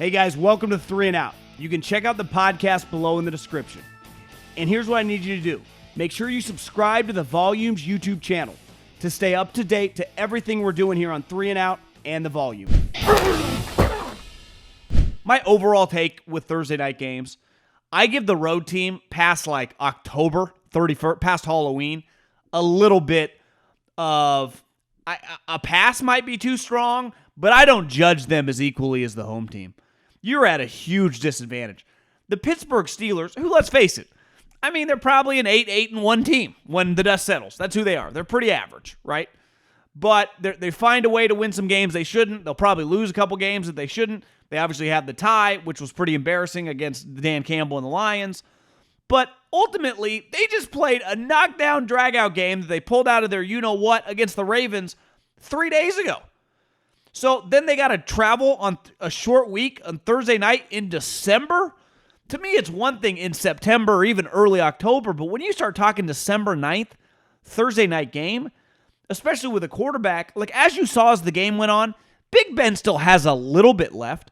Hey guys, welcome to 3 and Out. You can check out the podcast below in the description. And here's what I need you to do. Make sure you subscribe to the Volumes YouTube channel to stay up to date to everything we're doing here on 3 and Out and the Volume. My overall take with Thursday night games, I give the road team past like October 31st, past Halloween, a little bit of a pass might be too strong, but I don't judge them as equally as the home team. You're at a huge disadvantage. The Pittsburgh Steelers, who, let's face it, I mean, they're probably an 8-1 team when the dust settles. That's who they are. They're pretty average, right? But they find a way to win some games they shouldn't. They'll probably lose a couple games that they shouldn't. They obviously have the tie, which was pretty embarrassing against Dan Campbell and the Lions. But ultimately, they just played a knockdown, drag-out game that they pulled out of their you-know-what against the Ravens 3 days ago. So then they got to travel on a short week on Thursday night in December. To me, it's one thing in September or even early October, but when you start talking December 9th, Thursday night game, especially with a quarterback, like as you saw as the game went on, Big Ben still has a little bit left.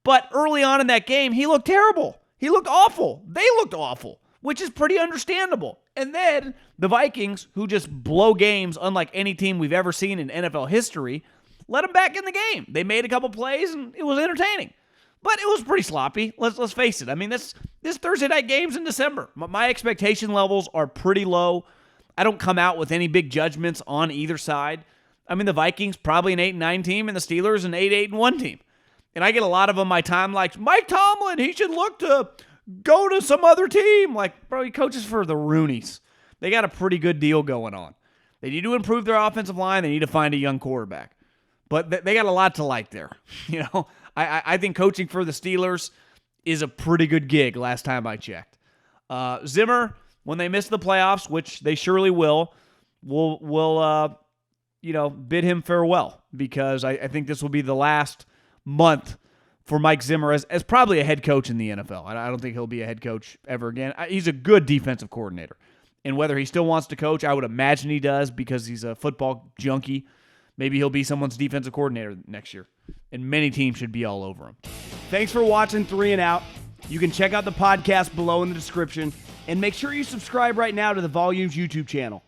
But early on in that game, he looked terrible. He looked awful. They looked awful, which is pretty understandable. And then the Vikings, who just blow games unlike any team we've ever seen in NFL history, let them back in the game. They made a couple plays, and it was entertaining. But it was pretty sloppy. Let's face it. I mean, this Thursday night game's in December. My expectation levels are pretty low. I don't come out with any big judgments on either side. I mean, the Vikings, probably an 8-9 team, and the Steelers, an 8-1 team. And I get a lot of on my time like, Mike Tomlin, he should look to go to some other team. Like, bro, he coaches for the Roonies. They got a pretty good deal going on. They need to improve their offensive line. They need to find a young quarterback. But they got a lot to like there. You know, I think coaching for the Steelers is a pretty good gig last time I checked. Zimmer, when they miss the playoffs, which they surely will bid him farewell because I think this will be the last month for Mike Zimmer as probably a head coach in the NFL. I don't think he'll be a head coach ever again. He's a good defensive coordinator. And whether he still wants to coach, I would imagine he does because he's a football junkie. Maybe he'll be someone's defensive coordinator next year. And many teams should be all over him. Thanks for watching 3 and Out. You can check out the podcast below in the description. And make sure you subscribe right now to the Volumes YouTube channel.